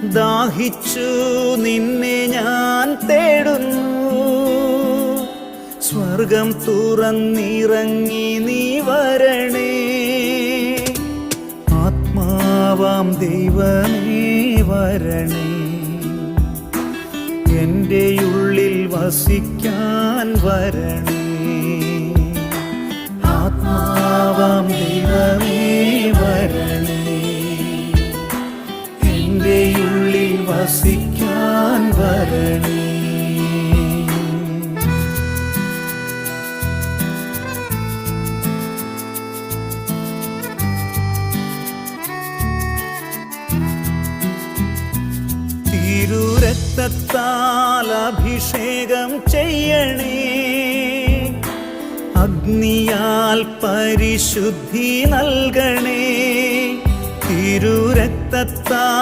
ദാഹിച്ചു നിന്നെ ഞാൻ തേടുന്നു. സ്വർഗം തുറന്നിറങ്ങി നീ വരണേ. ആത്മാവാം ദൈവമേ വരണേ. എൻ്റെ ഉള്ളിൽ വസിക്കാൻ വരണേ. ആത്മാവാം ദൈവമേ വരണേ. എൻ്റെ ഉള്ളിൽ വസിക്കാൻ വരണേ. തിരുരക്തത്താൽ അഭിഷേകം ചെയ്യണേ. അഗ്നിയാൽ പരിശുദ്ധി നൽകണേ. തിരുരക്തത്താൽ